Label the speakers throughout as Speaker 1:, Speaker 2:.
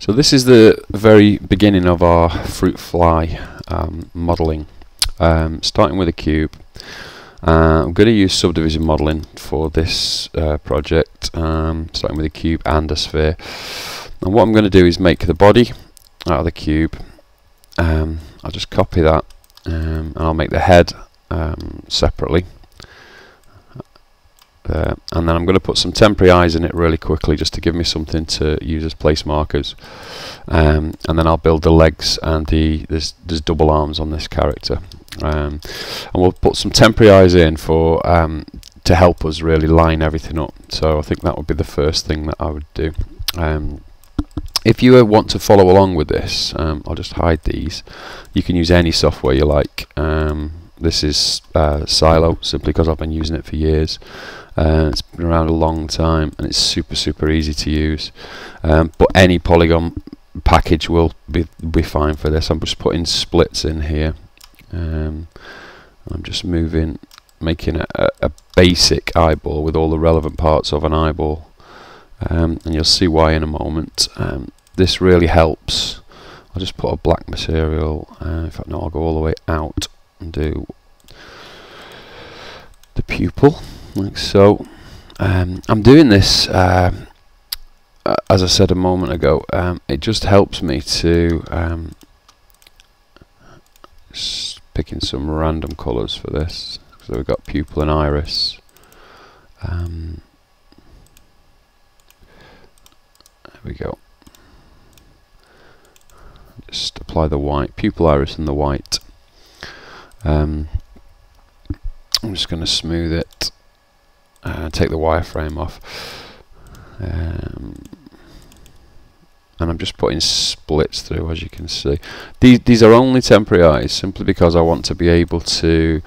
Speaker 1: So this is the very beginning of our FrootFly modelling. Starting with a cube. I'm going to use subdivision modelling for this project, starting with a cube and a sphere. And what I'm going to do is make the body out of the cube. I'll just copy that, and I'll make the head separately. And then I'm going to put some temporary eyes in it really quickly, just to give me something to use as place markers. And then I'll build the legs, and there's double arms on this character. And we'll put some temporary eyes in for to help us really line everything up. So I think that would be the first thing that I would do. If you want to follow along with this, I'll just hide these. You can use any software you like. This is Silo, simply because I've been using it for years. It's been around a long time, and it's super easy to use. But any polygon package will be fine for this. I'm just putting splits in here. I'm just making a basic eyeball with all the relevant parts of an eyeball, and you'll see why in a moment. This really helps. I'll just put a black material. In fact, no, I'll go all the way out and do the pupil like so. I'm doing this as I said a moment ago. It just helps me to picking some random colours for this. So we've got pupil and iris. There we go. Just apply the white, pupil, iris and the white. I'm just going to smooth it, take the wireframe off, and I'm just putting splits through, as you can see. These are only temporary eyes, simply because I want to be able to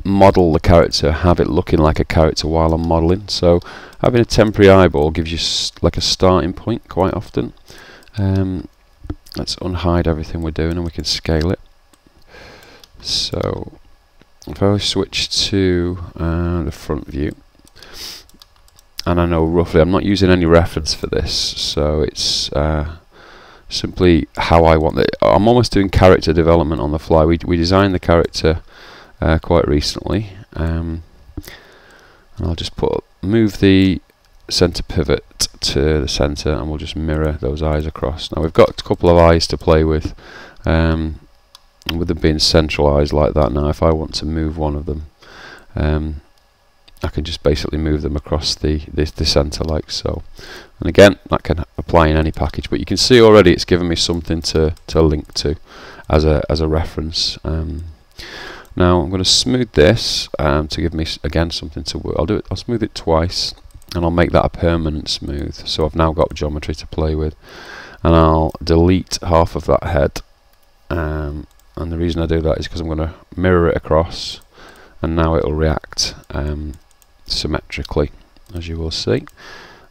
Speaker 1: model the character, have it looking like a character while I'm modelling. So having a temporary eyeball gives you like a starting point quite often. Let's unhide everything we're doing, and we can scale it. So if I switch to the front view, and I know roughly, I'm not using any reference for this, so it's simply how I want it. I'm almost doing character development on the fly. We designed the character quite recently, and I'll just move the center pivot to the center, and we'll just mirror those eyes across. Now we've got a couple of eyes to play with, with them being central eyes like that. Now if I want to move one of them, I can just basically move them across the center like so. And again, that can apply in any package, but you can see already it's given me something to link to as a reference. Now I'm going to smooth this to give me again something to work. I'll smooth it twice, and I'll make that a permanent smooth. So I've now got geometry to play with, and I'll delete half of that head. And the reason I do that is because I'm going to mirror it across, and now it will react symmetrically, as you will see.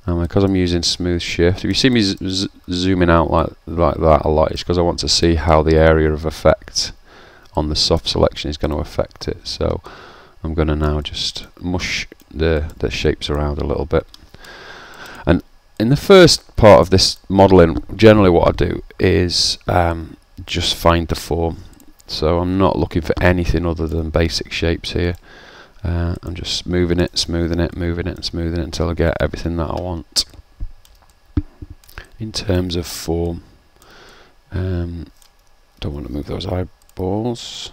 Speaker 1: And because I'm using smooth shift, if you see me zooming out like that a lot, it's because I want to see how the area of effect on the soft selection is going to affect it. So I'm going to now just mush the shapes around a little bit. And in the first part of this modelling, generally what I do is just find the form. So I'm not looking for anything other than basic shapes here. I'm just moving it, smoothing it, moving it and smoothing it until I get everything that I want. In terms of form, don't want to move those eyeballs.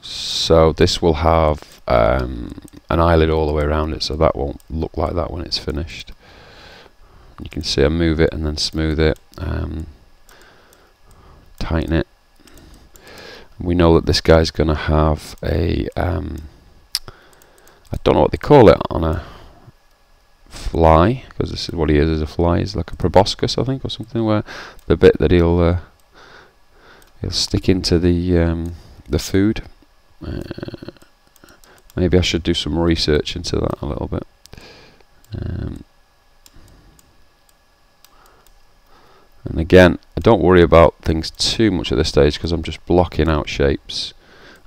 Speaker 1: So this will have an eyelid all the way around it, so that won't look like that when it's finished. You can see I move it and then smooth it, tighten it. We know that this guy's going to have a I don't know what they call it on a fly, because this is what he is a fly. He's like a proboscis, I think, or something, where the bit that he'll stick into the food. Maybe I should do some research into that a little bit. And again, I don't worry about things too much at this stage, because I'm just blocking out shapes.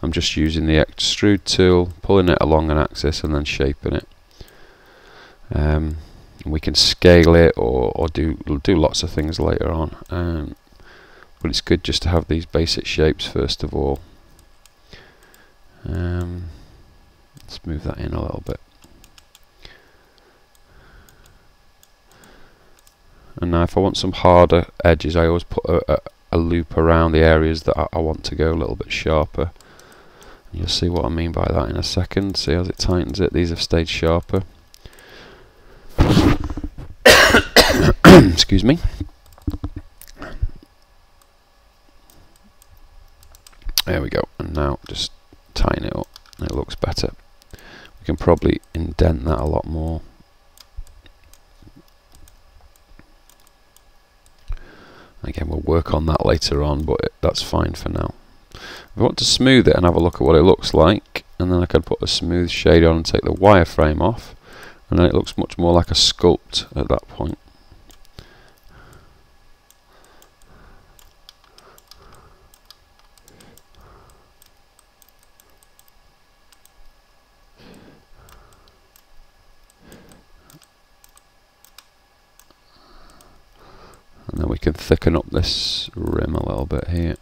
Speaker 1: I'm just using the extrude tool, pulling it along an axis and then shaping it. We can scale it or do lots of things later on, but it's good just to have these basic shapes first of all. Let's move that in a little bit. And now if I want some harder edges, I always put a loop around the areas that I want to go a little bit sharper. And you'll see what I mean by that in a second. See as it tightens it, these have stayed sharper. Excuse me. There we go. And now just tighten it up and it looks better. We can probably indent that a lot more. Again, we'll work on that later on, but that's fine for now. If I want to smooth it and have a look at what it looks like, and then I can put a smooth shade on and take the wireframe off, and then it looks much more like a sculpt at that point. And then we can thicken up this rim a little bit here.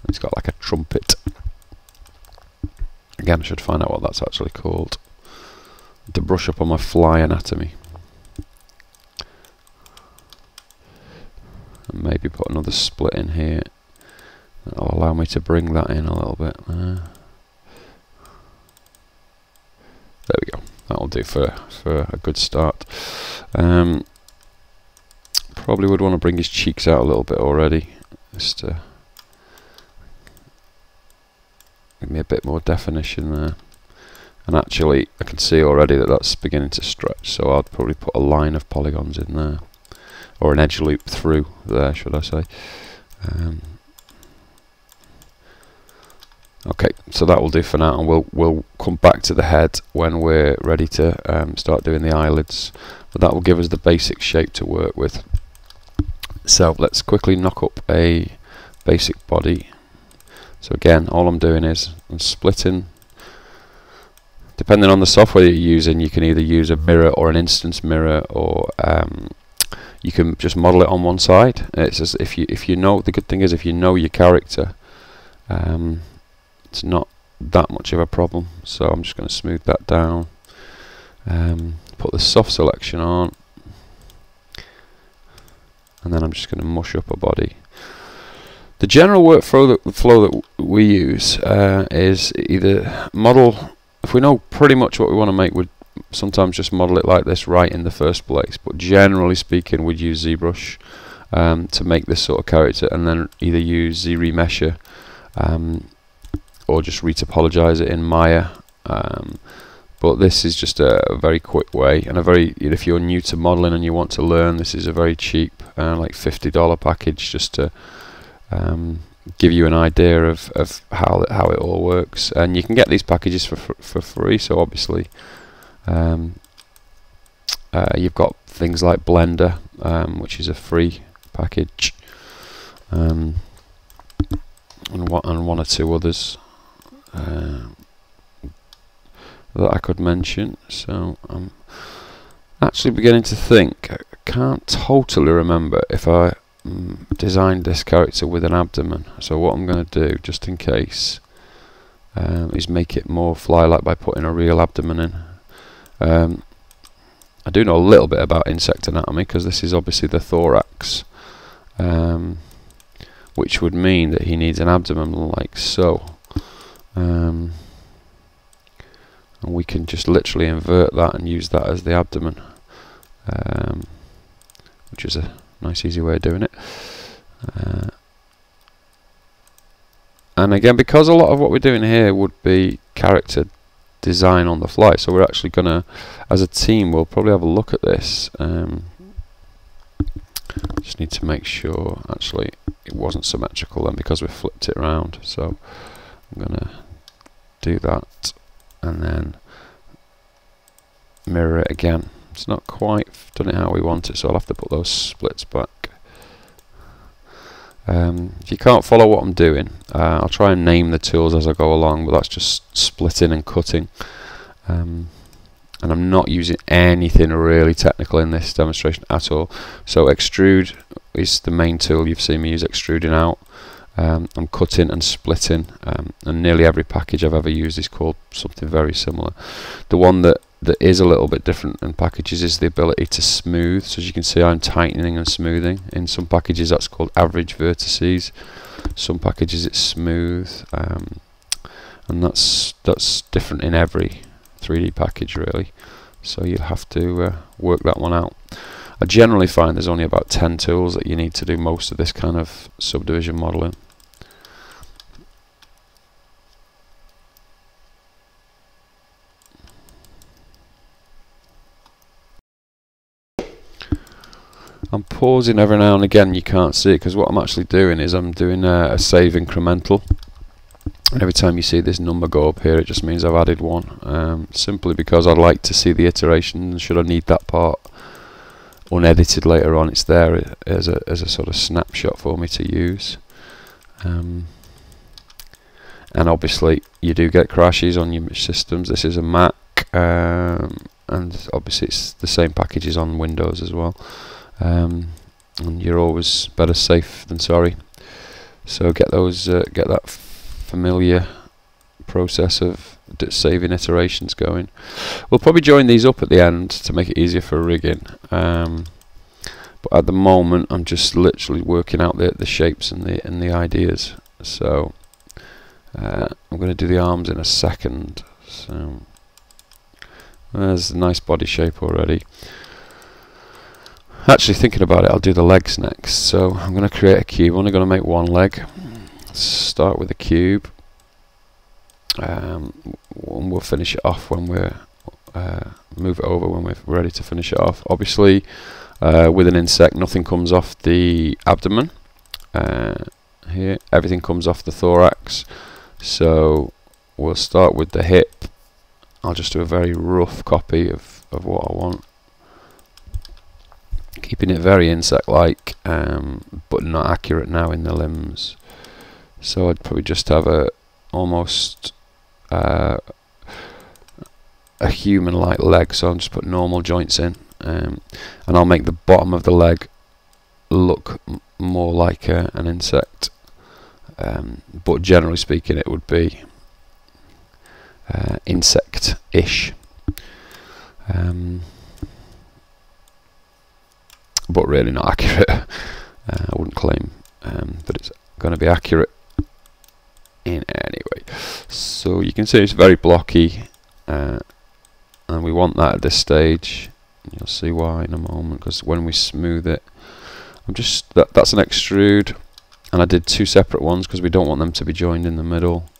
Speaker 1: It's got like a trumpet. Again, I should find out what that's actually called. To brush up on my fly anatomy. And maybe put another split in here. That'll allow me to bring that in a little bit. There we go. That'll do for a good start. Probably would want to bring his cheeks out a little bit already, just to give me a bit more definition there. And actually, I can see already that that's beginning to stretch, so I'd probably put a line of polygons in there, or an edge loop through there, should I say. Okay, so that will do for now, and we'll come back to the head when we're ready to start doing the eyelids. But that will give us the basic shape to work with. So let's quickly knock up a basic body. So again, all I'm doing is I'm splitting. Depending on the software you're using, you can either use a mirror or an instance mirror, or you can just model it on one side. It's just if you know, the good thing is if you know your character, it's not that much of a problem. So I'm just going to smooth that down, put the soft selection on, and then I'm just going to mush up a body. The general workflow that we use is either model, if we know pretty much what we want to make, we'd sometimes just model it like this right in the first place, but generally speaking we'd use ZBrush to make this sort of character, and then either use Z-Remesher or just retopologize it in Maya. But this is just a very quick way, and a very, if you're new to modeling and you want to learn, this is a very cheap like $50 package just to give you an idea of how it all works. And you can get these packages for free, so obviously you've got things like Blender, which is a free package, and one or two others that I could mention. So I'm actually beginning to think, I can't totally remember if I designed this character with an abdomen. So what I'm going to do, just in case, is make it more fly-like by putting a real abdomen in. I do know a little bit about insect anatomy, because this is obviously the thorax, which would mean that he needs an abdomen like so. And we can just literally invert that and use that as the abdomen, which is a nice easy way of doing it. And again, because a lot of what we're doing here would be character design on the fly, so we're actually gonna, as a team, we'll probably have a look at this. Just need to make sure actually it wasn't symmetrical then, because we flipped it around. So I'm gonna do that and then mirror it again. It's not quite done it how we want it, so I'll have to put those splits back. If you can't follow what I'm doing, I'll try and name the tools as I go along, but that's just splitting and cutting. and I'm not using anything really technical in this demonstration at all. So extrude is the main tool you've seen me use, extruding out. I'm cutting and splitting, and nearly every package I've ever used is called something very similar. The one that is a little bit different in packages is the ability to smooth. So as you can see, I'm tightening and smoothing. In some packages that's called average vertices, some packages it's smooth, and that's different in every 3D package really, so you'll have to work that one out. I generally find there's only about 10 tools that you need to do most of this kind of subdivision modeling. I'm pausing every now and again, you can't see it because what I'm actually doing is I'm doing a save incremental. And every time you see this number go up here, it just means I've added one, simply because I'd like to see the iteration. Should I need that part unedited later on, it's there as a sort of snapshot for me to use. And obviously you do get crashes on your systems. This is a Mac, and obviously it's the same packages on Windows as well, and you're always better safe than sorry. So get that familiar process of saving iterations going. We'll probably join these up at the end to make it easier for rigging, but at the moment I'm just literally working out the shapes and the ideas. So I'm going to do the arms in a second. So there's a nice body shape already. Actually, thinking about it, I'll do the legs next. So I'm going to create a cube. I'm only going to make one leg. Start with a cube, and we'll finish it off when we're move it over when we're ready to finish it off. Obviously, with an insect, nothing comes off the abdomen. Here, everything comes off the thorax. So we'll start with the hip. I'll just do a very rough copy of what I want, keeping it very insect-like, but not accurate now in the limbs. So I'd probably just have almost a human-like leg. So I'll just put normal joints in, and I'll make the bottom of the leg look more like an insect. But generally speaking, it would be insect-ish. But really not accurate. I wouldn't claim that it's going to be accurate in any way. So you can see it's very blocky, and we want that at this stage. You'll see why in a moment, because when we smooth it, that's an extrude, and I did two separate ones because we don't want them to be joined in the middle.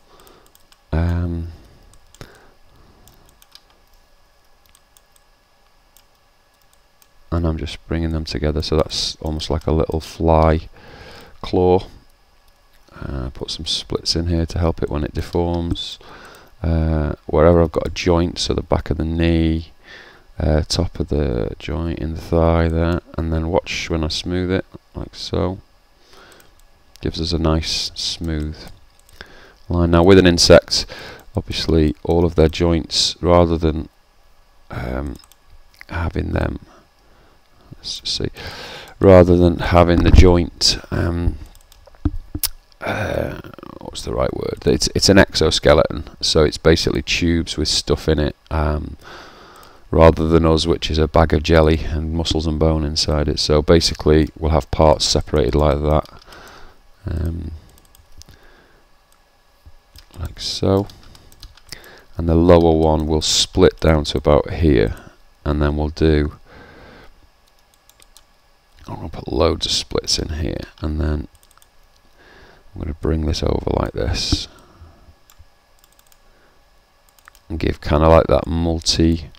Speaker 1: And I'm just bringing them together, so that's almost like a little fly claw. Put some splits in here to help it when it deforms. Wherever I've got a joint, so the back of the knee, top of the joint in the thigh there, and then watch when I smooth it, like so. Gives us a nice smooth line. Now with an insect, obviously all of their joints, rather than having them, let's just see, rather than having the joint, what's the right word? It's an exoskeleton, so it's basically tubes with stuff in it, rather than us, which is a bag of jelly and muscles and bone inside it. So basically we'll have parts separated like that, like so, and the lower one will split down to about here, and then we'll do, I'm going to put loads of splits in here, and then I'm going to bring this over like this and give kind of like that multi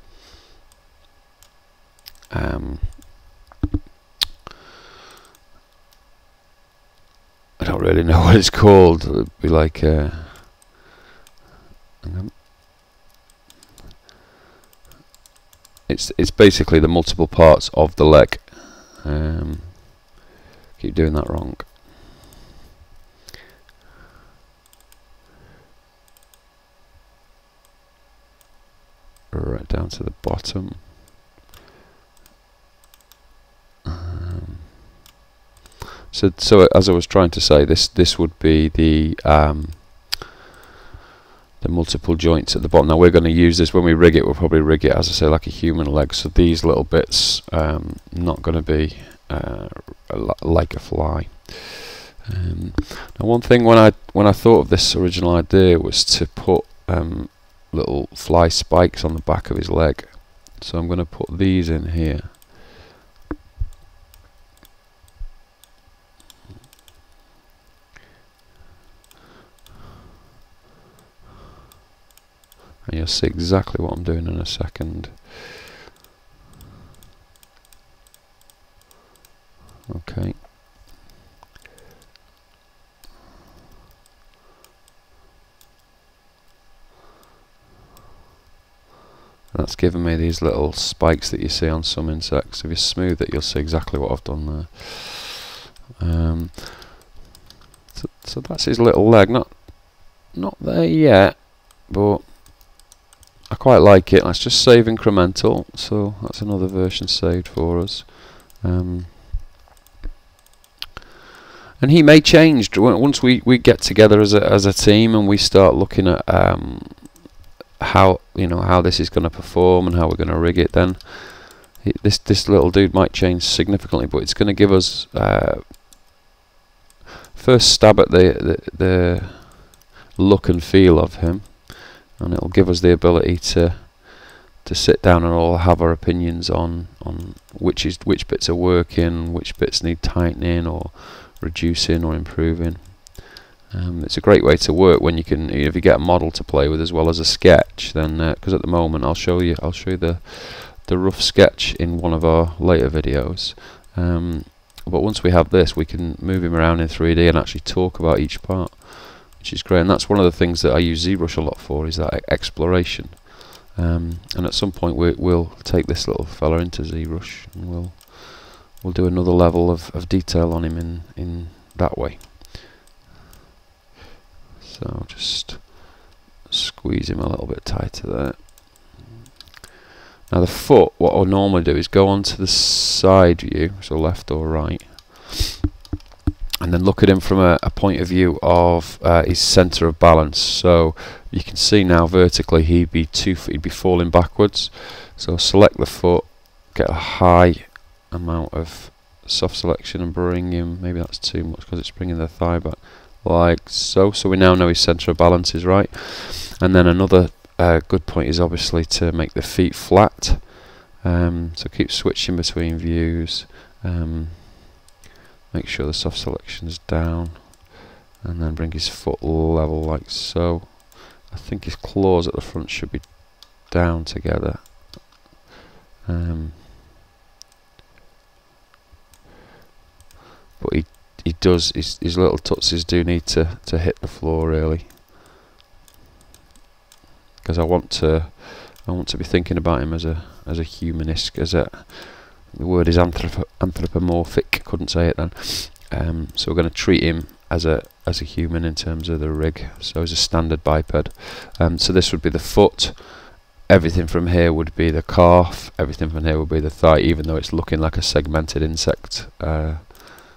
Speaker 1: I don't really know what it's called. It would be like it's basically the multiple parts of the leg. Keep doing that wrong. Right, down to the bottom. So as I was trying to say, this would be the multiple joints at the bottom. Now we're going to use this when we rig it. We'll probably rig it, as I say, like a human leg. So these little bits not going to be like a fly. Now one thing when I thought of this original idea was to put little fly spikes on the back of his leg. So I'm going to put these in here. And you'll see exactly what I'm doing in a second. Okay. That's given me these little spikes that you see on some insects. If you smooth it, you'll see exactly what I've done there. So that's his little leg. Not there yet, but I quite like it. Let's just save incremental. So that's another version saved for us. And he may change once we get together as a team and we start looking at how this is going to perform and how we're going to rig it. Then this little dude might change significantly, but it's going to give us first stab at the look and feel of him, and it'll give us the ability to sit down and all have our opinions on which bits are working, which bits need tightening or reducing or improving. It's a great way to work when if you get a model to play with as well as a sketch. Then because at the moment I'll show you the rough sketch in one of our later videos. But once we have this, we can move him around in 3D and actually talk about each part, which is great. And that's one of the things that I use ZBrush a lot for, is that exploration. And at some point we'll take this little fella into ZBrush and we'll do another level of detail on him in that way. So just squeeze him a little bit tighter there. Now the foot, what I'll normally do is go onto the side view, so left or right, and then look at him from a point of view of his centre of balance. So you can see now vertically he'd be falling backwards. So select the foot, get a high amount of soft selection and bring him, maybe that's too much because it's bringing the thigh back, like so. So we now know his centre of balance is right. And then another good point is obviously to make the feet flat. So keep switching between views. Make sure the soft selection is down, and then bring his foot level like so. I think his claws at the front should be down together. But he does, his little tootsies do need to hit the floor really, because I want to be thinking about him as a humanist, the word is anthropomorphic, couldn't say it then. So we're going to treat him as a human in terms of the rig, so as a standard biped. So this would be the foot, everything from here would be the calf, everything from here would be the thigh, even though it's looking like a segmented insect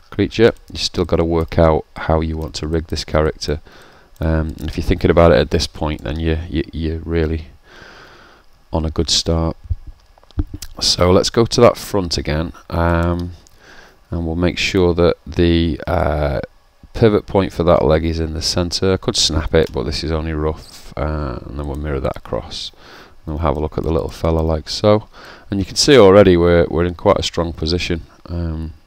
Speaker 1: creature. You still got to work out how you want to rig this character. And if you're thinking about it at this point, then you're really on a good start. So let's go to that front again, and we'll make sure that the pivot point for that leg is in the centre. I could snap it, but this is only rough, and then we'll mirror that across. And we'll have a look at the little fella like so. And you can see already we're in quite a strong position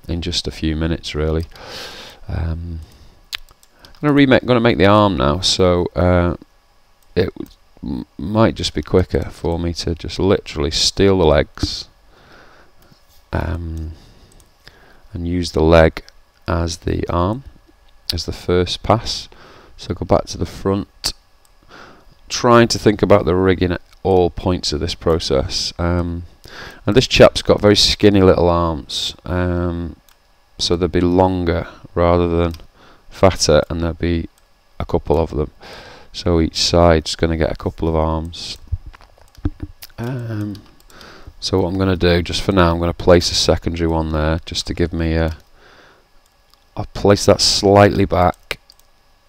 Speaker 1: in just a few minutes really. I'm going to make the arm now, so it might just be quicker for me to just literally steal the legs and use the leg as the arm, as the first pass. So go back to the front, trying to think about the rigging at all points of this process. And this chap's got very skinny little arms, so they'll be longer rather than fatter, and there'll be a couple of them. So each side's going to get a couple of arms. So what I'm going to do, just for now, I'm going to place a secondary one there, just to give me a... I'll place that slightly back,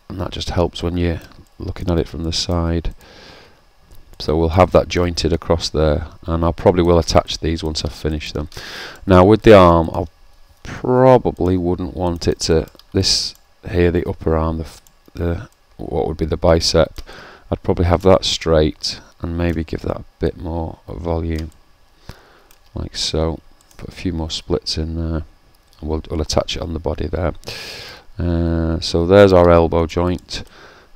Speaker 1: and that just helps when you're looking at it from the side. So we'll have that jointed across there, and I probably will attach these once I've finished them. Now with the arm, I probably wouldn't want it to, this here, the upper arm, the what would be the bicep, I'd probably have that straight and maybe give that a bit more volume, like so. Put a few more splits in there, and we'll attach it on the body there. So there's our elbow joint.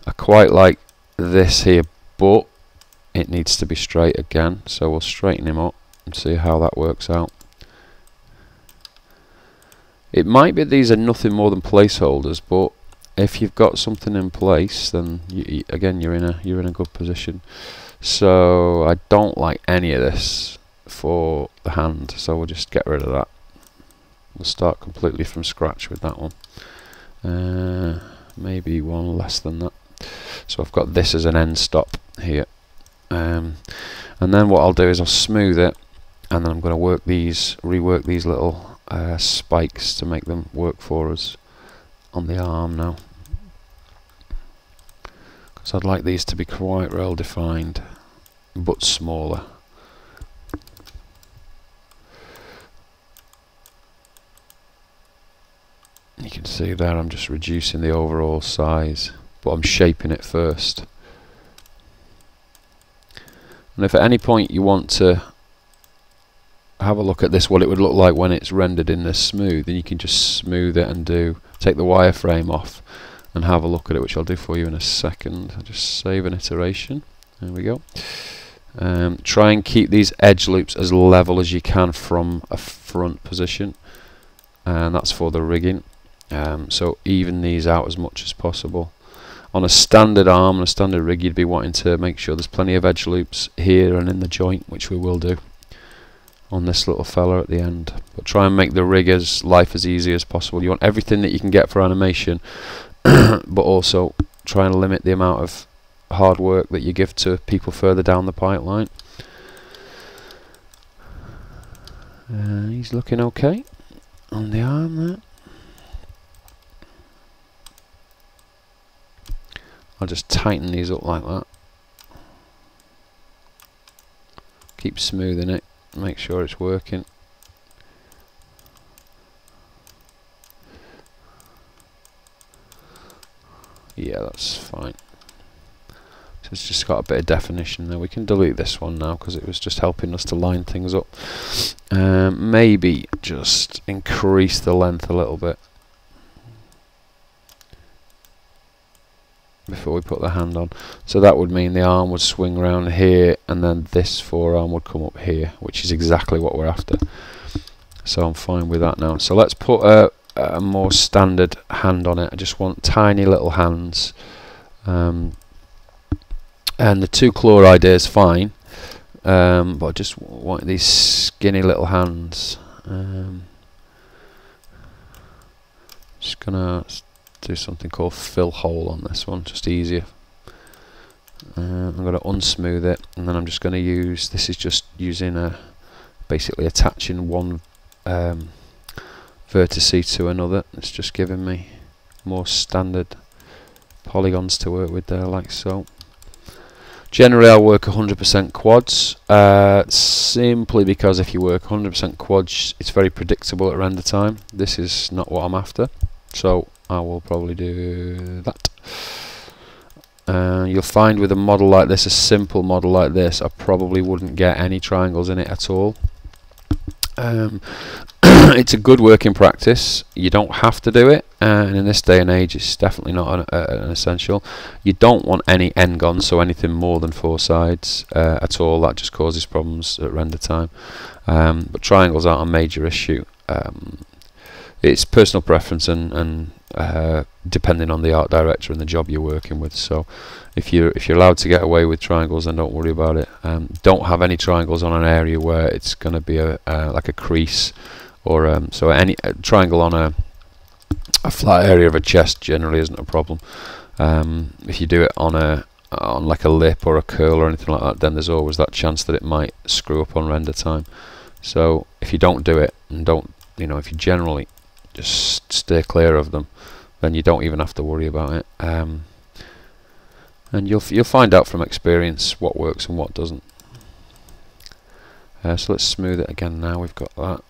Speaker 1: I quite like this here, but it needs to be straight again, so we'll straighten him up and see how that works out. It might be these are nothing more than placeholders, but if you've got something in place, then again you're in a good position. So I don't like any of this for the hand, so we'll just get rid of that. We'll start completely from scratch with that one. Maybe one less than that. So I've got this as an end stop here. And then what I'll do is I'll smooth it, and then I'm going to rework these little spikes to make them work for us on the arm now, because I'd like these to be quite well defined but smaller. You can see there I'm just reducing the overall size, but I'm shaping it first. And if at any point you want to have a look at this, what it would look like when it's rendered in this smooth, then you can just smooth it and take the wireframe off and have a look at it, which I'll do for you in a second. I'll just save an iteration. There we go. Try and keep these edge loops as level as you can from a front position, and that's for the rigging. So even these out as much as possible. On a standard arm and a standard rig, you'd be wanting to make sure there's plenty of edge loops here and in the joint, which we will do on this little fella at the end. But try and make the rigger's life as easy as possible. You want everything that you can get for animation, but also try and limit the amount of hard work that you give to people further down the pipeline. He's looking okay on the arm there. I'll just tighten these up like that. Keep smoothing it, make sure it's working. Yeah, that's fine. So it's just got a bit of definition there. We can delete this one now because it was just helping us to line things up. Maybe just increase the length a little bit before we put the hand on. So that would mean the arm would swing around here, and then this forearm would come up here, which is exactly what we're after. So I'm fine with that now. So let's put a more standard hand on it. I just want tiny little hands, and the 2 claw idea is fine, but I just want these skinny little hands. Just gonna do something called fill hole on this one, just easier. I'm going to unsmooth it, and then I'm just going to use, this is just using basically attaching one vertice to another. It's just giving me more standard polygons to work with there, like so. Generally I'll work 100% quads, simply because if you work 100% quads it's very predictable at render time. This is not what I'm after, so I will probably do that. You'll find with a model like this, a simple model like this, I probably wouldn't get any triangles in it at all. It's a good working practice. You don't have to do it, and in this day and age it's definitely not an essential. You don't want any n-gons, so anything more than 4 sides at all. That just causes problems at render time. But triangles aren't a major issue. It's personal preference and depending on the art director and the job you're working with. So if you're allowed to get away with triangles, then don't worry about it. Don't have any triangles on an area where it's going to be like a crease, or so any triangle on a flat area of a chest generally isn't a problem. If you do it on on like a lip or a curl or anything like that, then there's always that chance that it might screw up on render time. So if you don't do it, and don't, you know, if you generally just stay clear of them, then you don't even have to worry about it. And you'll find out from experience what works and what doesn't. So let's smooth it again now. We've got that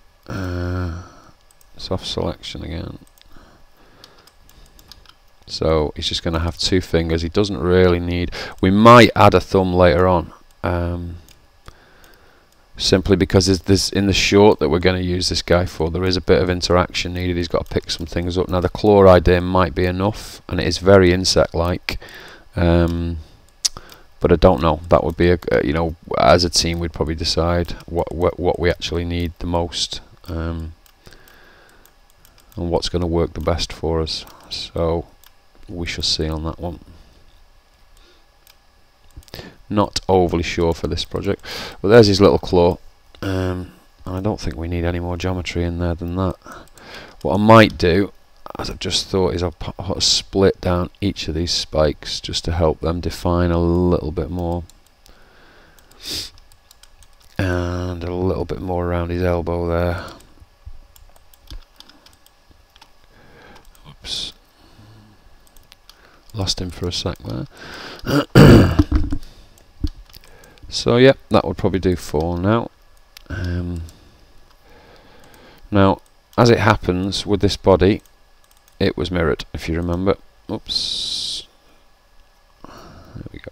Speaker 1: soft selection again. So he's just going to have 2 fingers. He doesn't really need. We might add a thumb later on, simply because there's in the short that we're going to use this guy for, there is a bit of interaction needed. He's got to pick some things up. Now the claw idea might be enough, and it is very insect-like. But I don't know. That would be you know, as a team we'd probably decide what we actually need the most, and what's going to work the best for us. So we shall see on that one. Not overly sure for this project, but there's his little claw. And I don't think we need any more geometry in there than that. What I might do, as I've just thought, is I'll put a split down each of these spikes just to help them define a little bit more, and a little bit more around his elbow there. Oops, lost him for a sec there. So yeah, that would probably do for now. Now, as it happens with this body, it was mirrored, if you remember. Oops. There we go.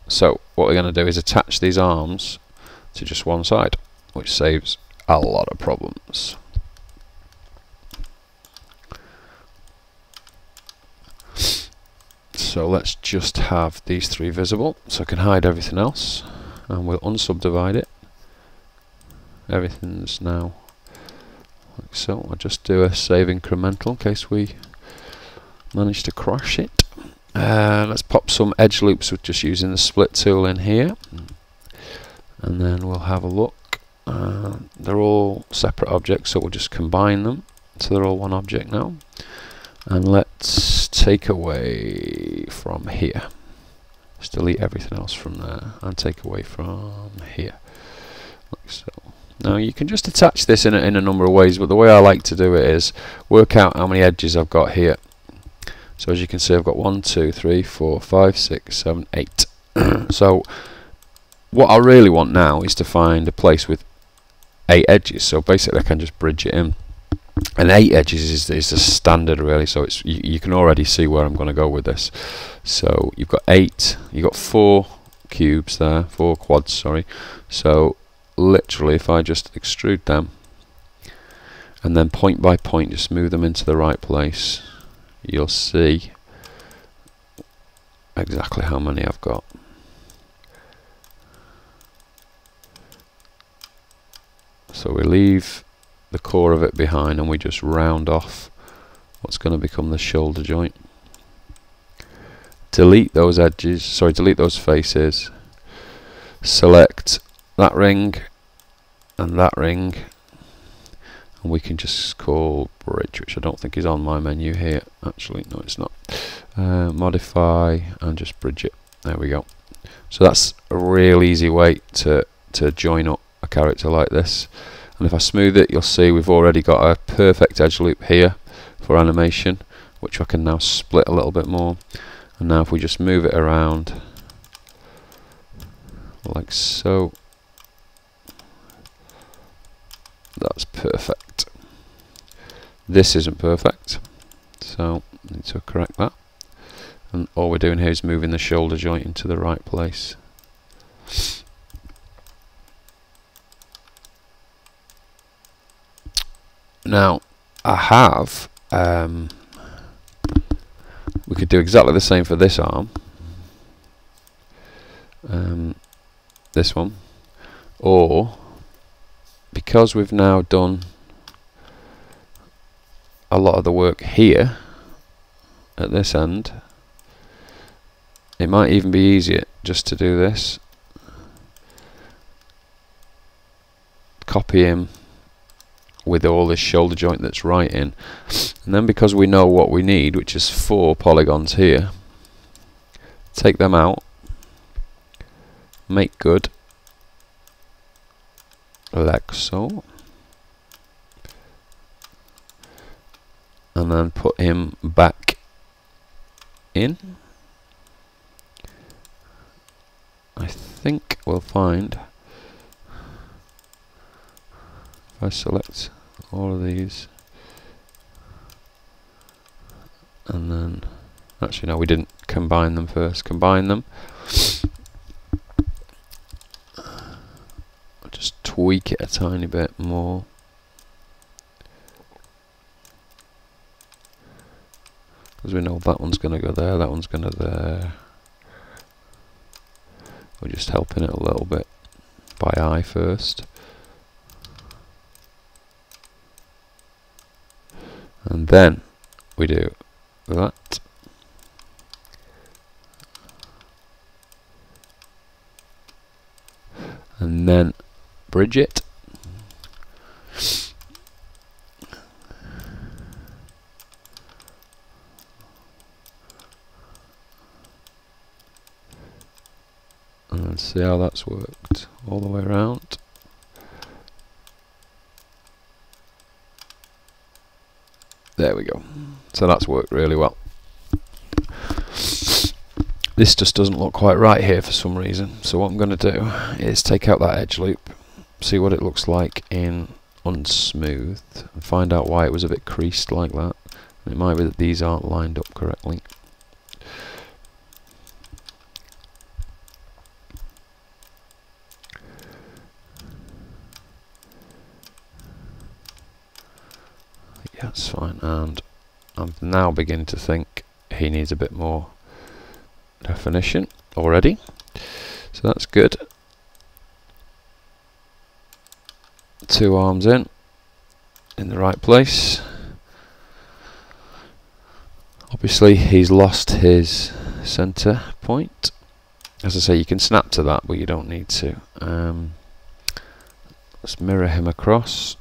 Speaker 1: So what we're going to do is attach these arms to just one side, which saves a lot of problems. So let's just have these 3 visible, so I can hide everything else, and we'll unsubdivide it. Everything's now like so. I'll just do a save incremental in case we manage to crash it. Let's pop some edge loops with just using the split tool in here, and then we'll have a look. They're all separate objects, so we'll just combine them so they're all one object now. And let's take away from here. Just delete everything else from there and take away from here, like so. Now you can just attach this in a number of ways, but the way I like to do it is work out how many edges I've got here. So as you can see, I've got 1, 2, 3, 4, 5, 6, 7, 8. So what I really want now is to find a place with 8 edges. So basically I can just bridge it in. And 8 edges is the standard really, so it's you can already see where I'm going to go with this. So you've got 8, you've got 4 cubes there, 4 quads, sorry. So literally if I just extrude them and then point by point just move them into the right place, you'll see exactly how many I've got. So we leave the core of it behind and we just round off what's going to become the shoulder joint. Delete those edges, sorry, delete those faces, select that ring and that ring, and we can just call bridge, which I don't think is on my menu here. Actually, no, it's not. Modify and just bridge it. There we go. So that's a real easy way to join up a character like this. And if I smooth it, you'll see we've already got a perfect edge loop here for animation, which I can now split a little bit more. And now if we just move it around like so, that's perfect. This isn't perfect, so I need to correct that. And all we're doing here is moving the shoulder joint into the right place. Now I have we could do exactly the same for this arm, this one, or because we've now done a lot of the work here at this end, it might even be easier just to do this, copy him with all this shoulder joint that's right in. And then because we know what we need, which is 4 polygons here, take them out, make good, like so, and then put him back in. I think we'll find, if I select all of these, and then, actually no, we didn't combine them first, combine them, I'll just tweak it a tiny bit more, because we know that one's going to go there, that one's going to there. We're just helping it a little bit by eye first. And then we do that. And then bridge it. And let's see how that's worked all the way around. There we go. So that's worked really well. This just doesn't look quite right here for some reason. So what I'm going to do is take out that edge loop, see what it looks like in unsmooth, and find out why it was a bit creased like that. And it might be that these aren't lined up correctly. Yeah, that's fine, and I'm now beginning to think he needs a bit more definition already, so that's good. 2 arms in the right place. Obviously he's lost his center point. As I say, you can snap to that, but you don't need to. Let's mirror him across,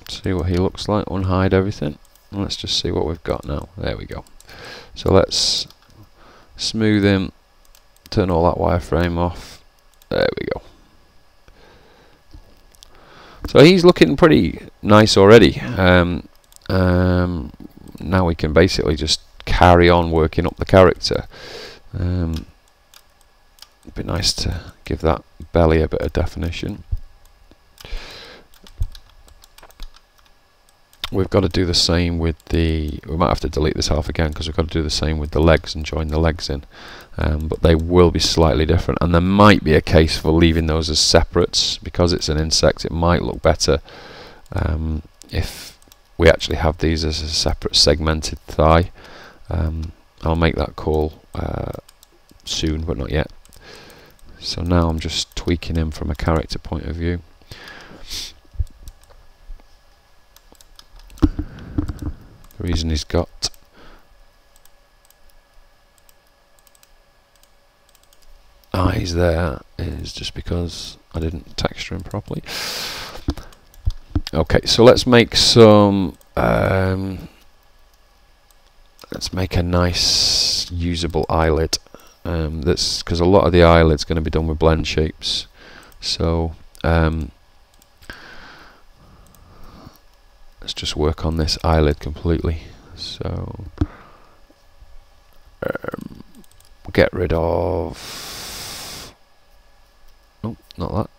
Speaker 1: see what he looks like, unhide everything, and let's just see what we've got now. There we go. So let's smooth him, turn all that wireframe off. There we go. So he's looking pretty nice already. Now we can basically just carry on working up the character. It'd be nice to give that belly a bit of definition. We've got to do the same with the, we might have to delete this half again because we've got to do the same with the legs and join the legs in, but they will be slightly different, and there might be a case for leaving those as separates. Because it's an insect, it might look better if we actually have these as a separate segmented thigh. I'll make that call soon, but not yet. So now I'm just tweaking him from a character point of view. The reason he's got eyes there is just because I didn't texture him properly. Okay, so let's make some let's make a nice usable eyelid. That's because a lot of the eyelid's going to be done with blend shapes. So let's just work on this eyelid completely. So get rid of, oh, not that.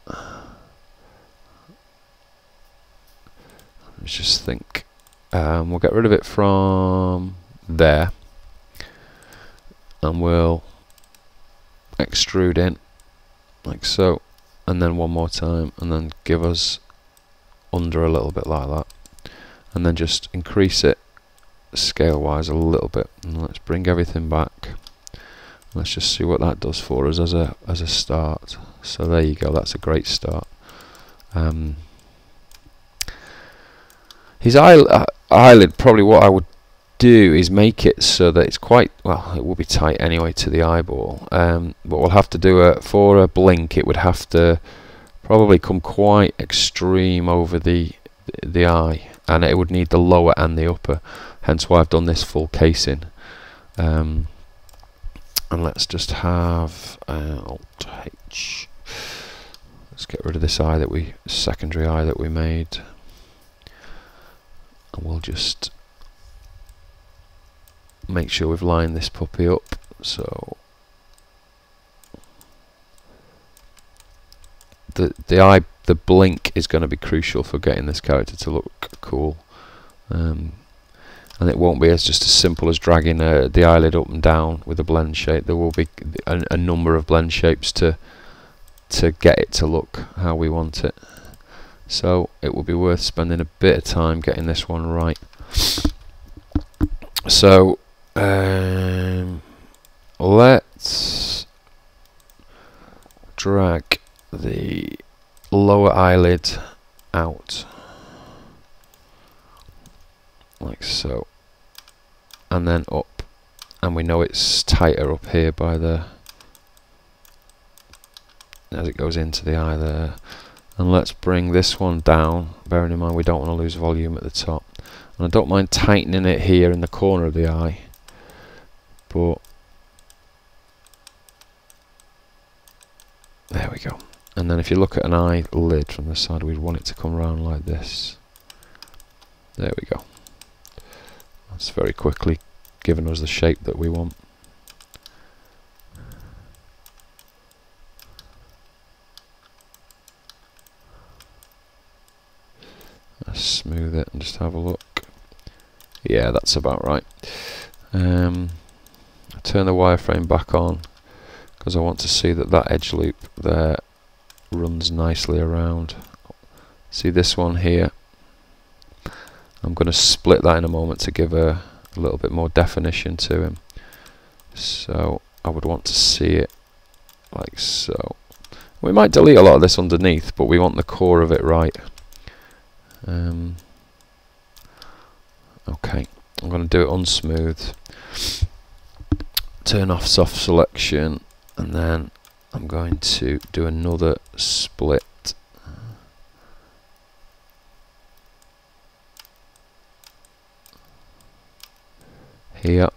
Speaker 1: Let's just think. We'll get rid of it from there, and we'll extrude in like so, and then one more time, and then give us under a little bit like that, and then just increase it scale wise a little bit, and let's bring everything back. Let's just see what that does for us as a start. So there you go, that's a great start. His eyelid, probably what I would do is make it so that it's quite, well, it will be tight anyway to the eyeball, but we'll have to do for a blink, it would have to probably come quite extreme over the the eye, and it would need the lower and the upper, hence why I've done this full casing. And let's just have Alt H. Let's get rid of this eye that secondary eye that we made, and we'll just make sure we've lined this puppy up. So the blink is going to be crucial for getting this character to look cool, and it won't be just as simple as dragging the eyelid up and down with a blend shape. There will be a number of blend shapes to get it to look how we want it. So it will be worth spending a bit of time getting this one right. So let's drag the lower eyelid out like so, and then up, and we know it's tighter up here by the as it goes into the eye there. And let's bring this one down, bearing in mind we don't want to lose volume at the top, and I don't mind tightening it here in the corner of the eye, but there we go. And then if you look at an eyelid from the side, we'd want it to come around like this. There we go. That's very quickly giving us the shape that we want. Let's smooth it and just have a look. Yeah, that's about right. I turn the wireframe back on because I want to see that edge loop there runs nicely around. See this one here? I'm going to split that in a moment to give a little bit more definition to him. So I would want to see it like so. We might delete a lot of this underneath, but we want the core of it right. Okay, I'm going to do it unsmooth. Turn off soft selection, and then I'm going to do another split. Here.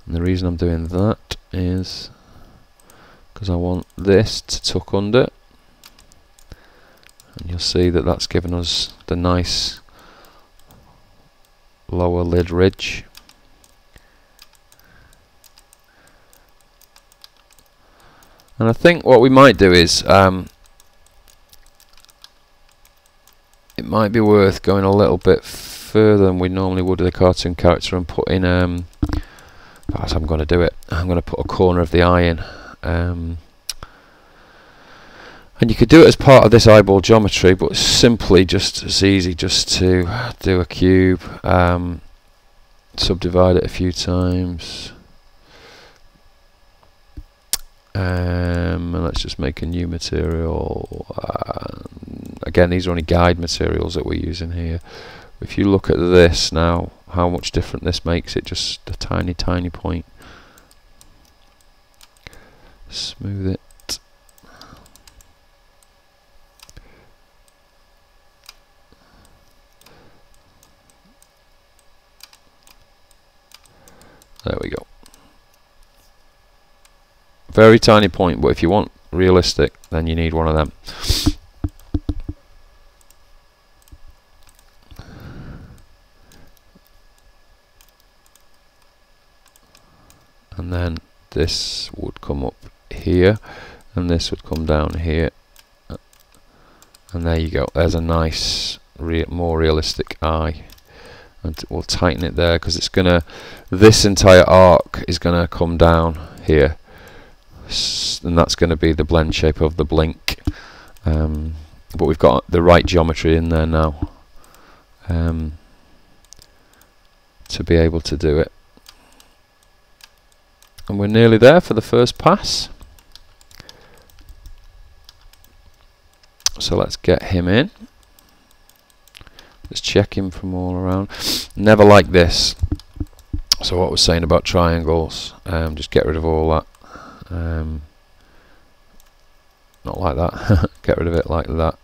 Speaker 1: And the reason I'm doing that is because I want this to tuck under. And you'll see that that's given us the nice lower lid ridge. And I think what we might do is it might be worth going a little bit further than we normally would with a cartoon character and put in I'm going to do it. I'm going to put a corner of the eye in. And you could do it as part of this eyeball geometry, but it's simply just as easy just to do a cube, subdivide it a few times, and let's just make a new material. Again, these are only guide materials that we're using here. If you look at this now, how much different this makes it, just a tiny point. Smooth it. There we go. Very tiny point, but if you want realistic, then you need one of them. And then this would come up here, and this would come down here. And there you go. There's a nice, more realistic eye. And we'll tighten it there because it's gonna. This entire arc is gonna come down here, and that's going to be the blend shape of the blink. But we've got the right geometry in there now to be able to do it. And we're nearly there for the first pass. So let's get him in. Let's check him from all around. Never like this. So what we're saying about triangles, just get rid of all that. Not like that. Get rid of it like that.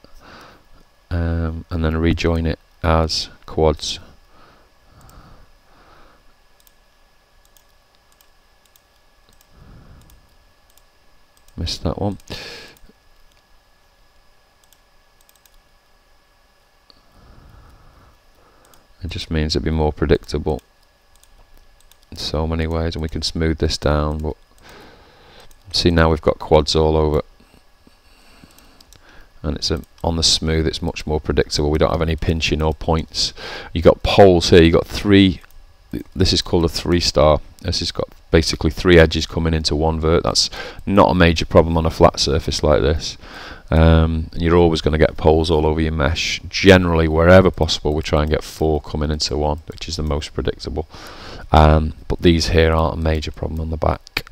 Speaker 1: and then rejoin it as quads. Missed that one. It just means it'll be more predictable in so many ways, and we can smooth this down. But see, now we've got quads all over, and it's on the smooth. It's much more predictable. We don't have any pinching or points. You got poles here. You got three. This is called a 3-star. This has got basically 3 edges coming into one vert. That's not a major problem on a flat surface like this. You're always going to get poles all over your mesh. Generally, wherever possible, we try and get 4 coming into one, which is the most predictable. But these here aren't a major problem on the back.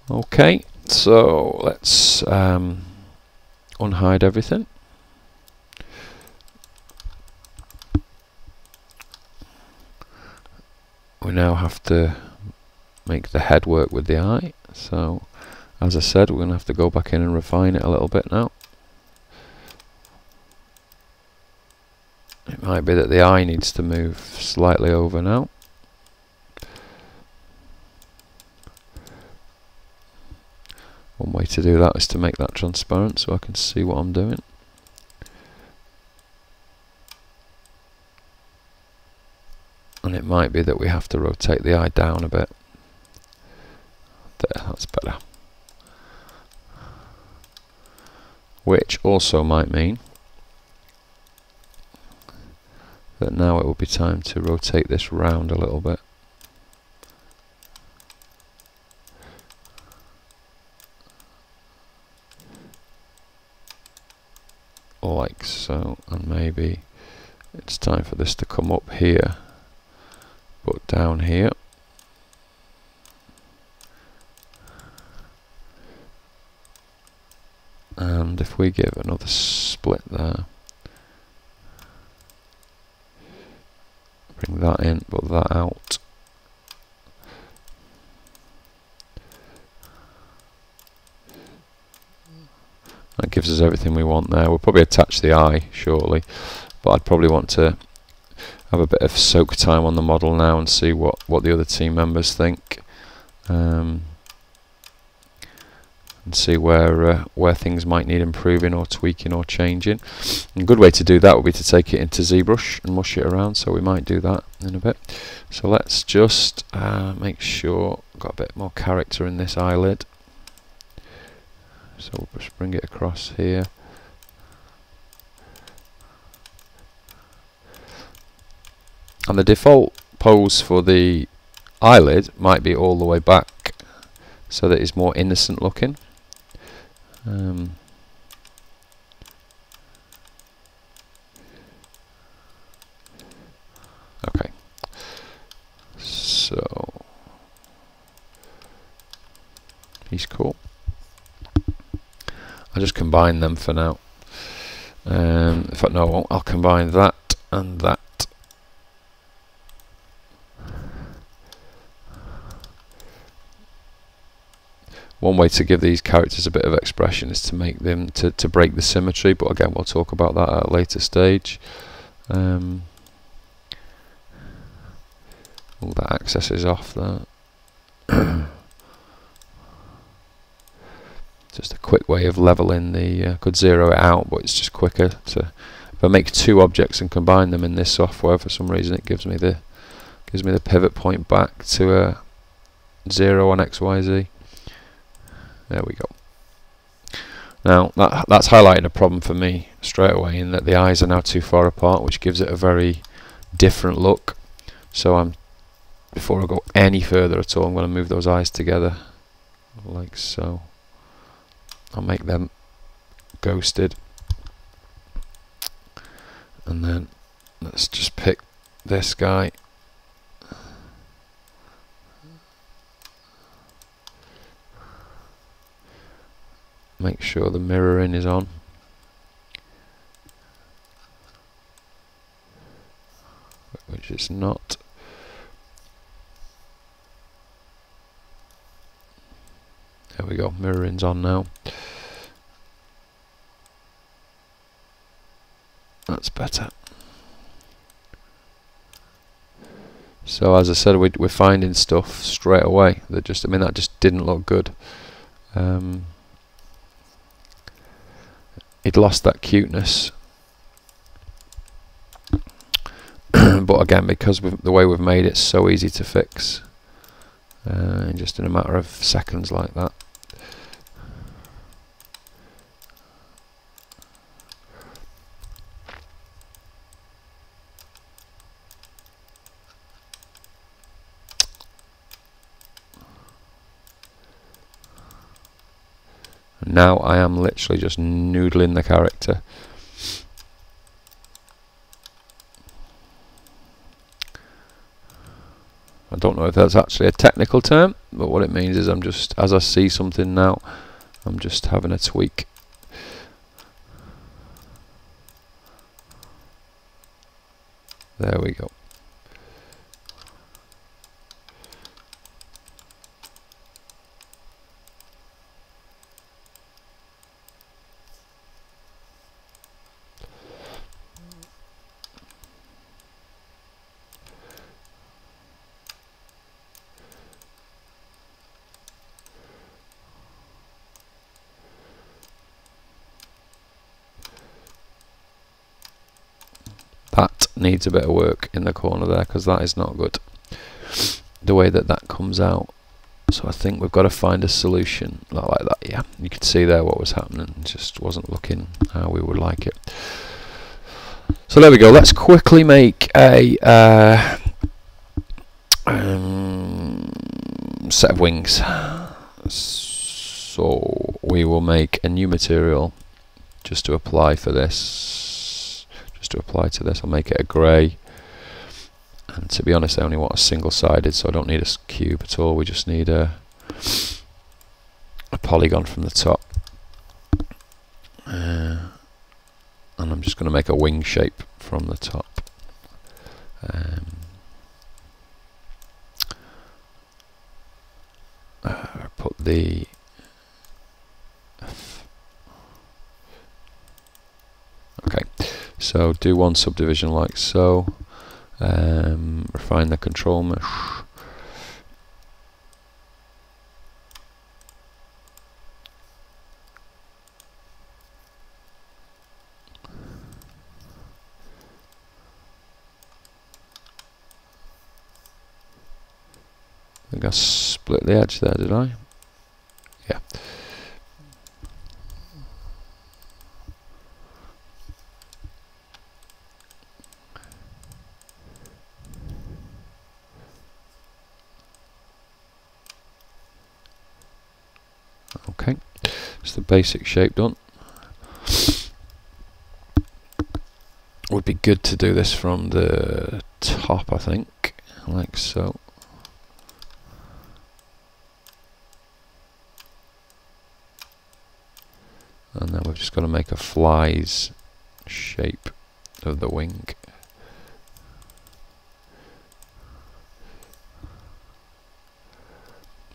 Speaker 1: Okay, so let's unhide everything. We now have to make the head work with the eye. So, as I said, we're going to have to go back in and refine it a little bit now. It might be that the eye needs to move slightly over now. One way to do that is to make that transparent so I can see what I'm doing. And it might be that we have to rotate the eye down a bit. There, that's better. Which also might mean that now it will be time to rotate this round a little bit. Like so, and maybe it's time for this to come up here, but down here. And if we give another split there, bring that in, put that out. That gives us everything we want there. We'll probably attach the eye shortly, but I'd probably want to have a bit of soak time on the model now and see what the other team members think, and see where things might need improving or tweaking or changing. And a good way to do that would be to take it into ZBrush and mush it around, so we might do that in a bit. So let's just make sure we've got a bit more character in this eyelid. So we'll just bring it across here. And the default pose for the eyelid might be all the way back, so that it's more innocent looking. Okay, so he's cool. I'll just combine them for now. In fact, no, I won't. I'll combine that and that. One way to give these characters a bit of expression is to make them to break the symmetry, but again we'll talk about that at a later stage. All that access is off there. Just a quick way of leveling the could zero it out, but it's just quicker to, if I make 2 objects and combine them in this software, for some reason it gives me the pivot point back to a 0 on XYZ. There we go. Now that's highlighting a problem for me straight away, in that the eyes are now too far apart, which gives it a very different look. So before I go any further at all, I'm going to move those eyes together like so. I'll make them ghosted, and then let's just pick this guy. Make sure the mirroring is on. Which it's not. There we go, mirroring's on now. That's better. So as I said, we're finding stuff straight away that just, I mean, that just didn't look good. It lost that cuteness. But again, because the way we've made it so easy to fix, just in a matter of seconds like that. Now I am literally just noodling the character. I don't know if that's actually a technical term, but what it means is I'm just, as I see something now, I'm just having a tweak. There we go. That needs a bit of work in the corner there, because that is not good, the way that that comes out. So I think we've got to find a solution, not like that. Yeah, you could see there what was happening, it just wasn't looking how we would like it. So there we go. Let's quickly make a set of wings. So we will make a new material just to apply for this. To apply to this, I'll make it a grey, and to be honest I only want a single-sided, so I don't need a cube at all. We just need a polygon from the top, and I'm just going to make a wing shape from the top. Put the okay. So do one subdivision like so, refine the control mesh, I think I split the edge there, did I? Yeah. Okay, it's the basic shape done. Would be good to do this from the top, I think, like so. And then we've just got to make a fly's shape of the wing.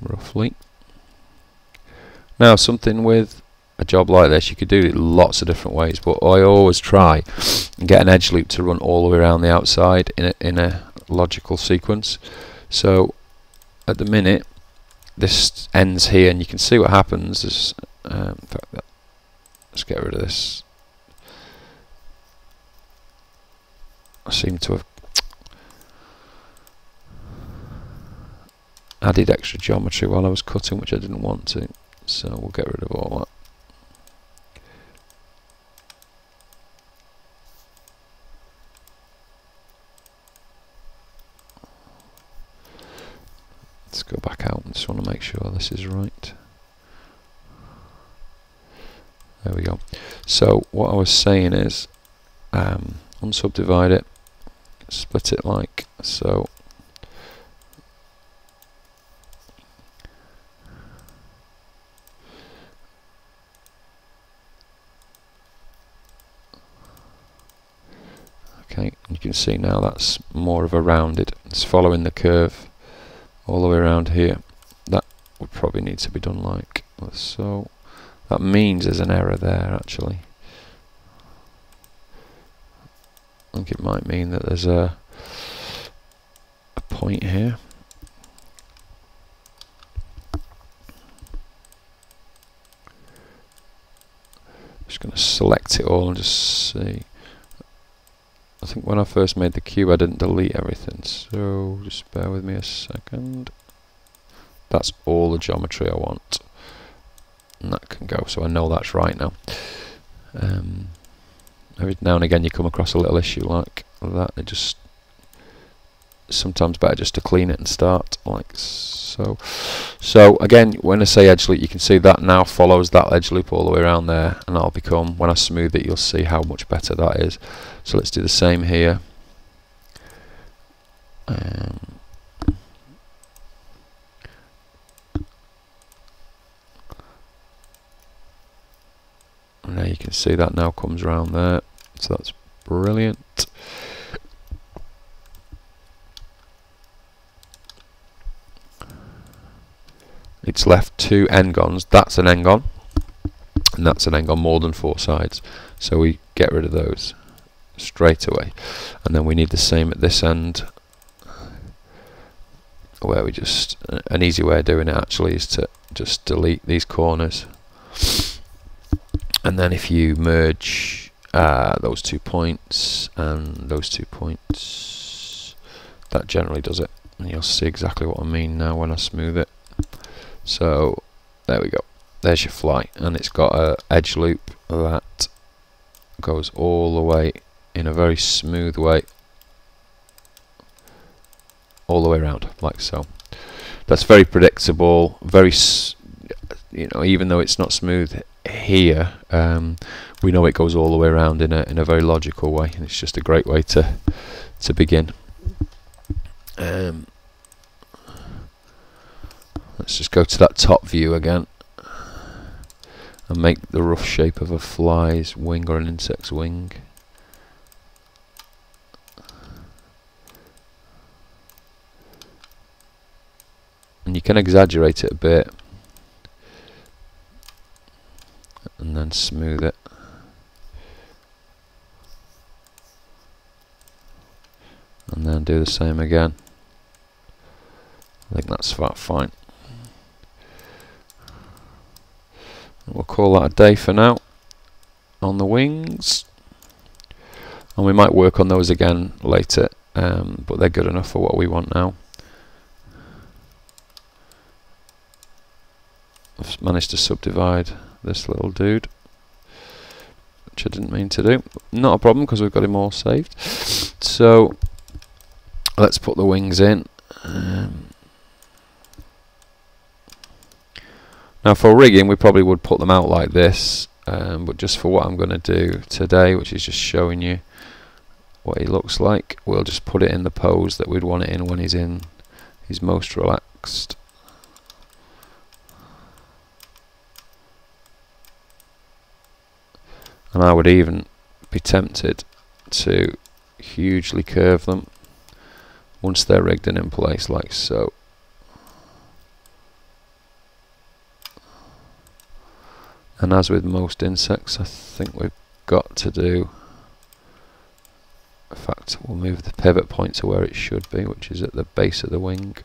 Speaker 1: Roughly. Now, something with a job like this, you could do it lots of different ways, but I always try and get an edge loop to run all the way around the outside in a logical sequence. So at the minute this ends here, and you can see what happens is, in fact, let's get rid of this. I seem to have added extra geometry while I was cutting, which I didn't want to, so we'll get rid of all that. Let's go back out and just want to make sure this is right. There we go. So what I was saying is, unsubdivide it, split it like so. Okay, you can see now that's more of a rounded, it's following the curve all the way around here. That would probably need to be done like so. That means there's an error there actually. I think it might mean that there's a point here. Just going to select it all and just see. I think when I first made the cube I didn't delete everything, so just bear with me a second. That's all the geometry I want, and that can go, so I know that's right now. Every now and again you come across a little issue like that. It just sometimes better just to clean it and start like so. So again, when I say edge loop, you can see that now follows that edge loop all the way around there, and that'll become, when I smooth it, you'll see how much better that is. So let's do the same here. And there you can see that now comes around there, so that's brilliant. It's left 2 n-gons. That's an n-gon, and that's an n-gon, more than 4 sides, so we get rid of those straight away. And then we need the same at this end, where we just, an easy way of doing it actually is to just delete these corners, and then if you merge those 2 points and those 2 points, that generally does it, and you'll see exactly what I mean now when I smooth it. So there we go, there's your fly, and it's got a edge loop that goes all the way in a very smooth way all the way around like so. That's very predictable, very you know, even though it's not smooth here, we know it goes all the way around in a very logical way, and it's just a great way to begin. Let's just go to that top view again and make the rough shape of a fly's wing or an insect's wing. And you can exaggerate it a bit and then smooth it. And then do the same again. I think that's about fine. We'll call that a day for now on the wings, and we might work on those again later, but they're good enough for what we want now. I've managed to subdivide this little dude, which I didn't mean to do. Not a problem, because we've got him all saved. So let's put the wings in. Now for rigging we probably would put them out like this, but just for what I'm going to do today, which is just showing you what he looks like, we'll just put it in the pose that we'd want it in when he's most relaxed. And I would even be tempted to hugely curve them once they're rigged and in place like so. And as with most insects, I think we've got to do, in fact we'll move the pivot point to where it should be, which is at the base of the wing.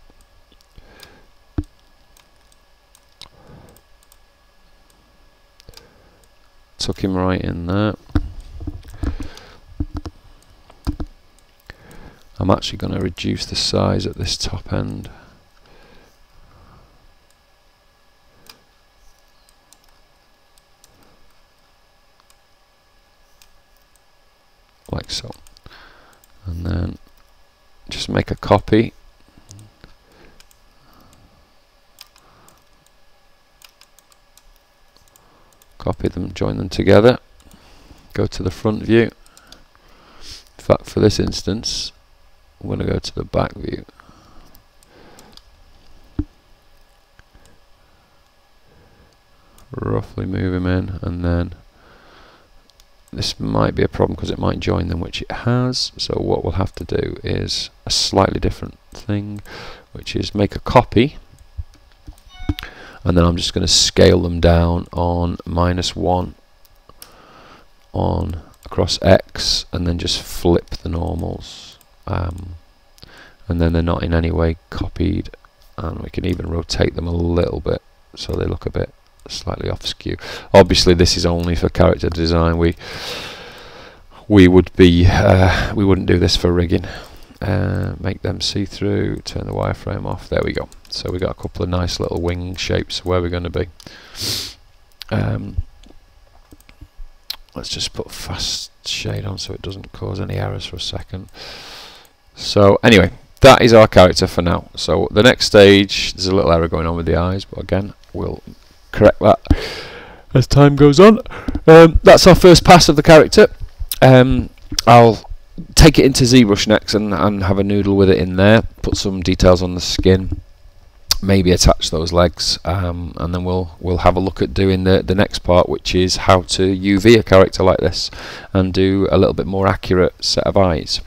Speaker 1: Tuck him right in there. I'm actually going to reduce the size at this top end. Like so, and then just make a copy, copy them, join them together, go to the front view. In fact, for this instance I'm going to go to the back view. Roughly move him in, and then this might be a problem because it might join them, which it has. So what we'll have to do is a slightly different thing, which is make a copy, and then I'm just going to scale them down on -1 on a across X, and then just flip the normals, and then they're not in any way copied, and we can even rotate them a little bit so they look a bit slightly off skew. Obviously this is only for character design. We wouldn't do this for rigging. Make them see through, turn the wireframe off. There we go. So we got a couple of nice little wing shapes where we're going to be. Let's just put fast shade on so it doesn't cause any errors for a second. So anyway, that is our character for now. So the next stage, there's a little error going on with the eyes, but again we'll correct that as time goes on. That's our first pass of the character. I'll take it into ZBrush next and have a noodle with it in there, put some details on the skin, maybe attach those legs, and then we'll have a look at doing the next part, which is how to UV a character like this and do a little bit more accurate set of eyes.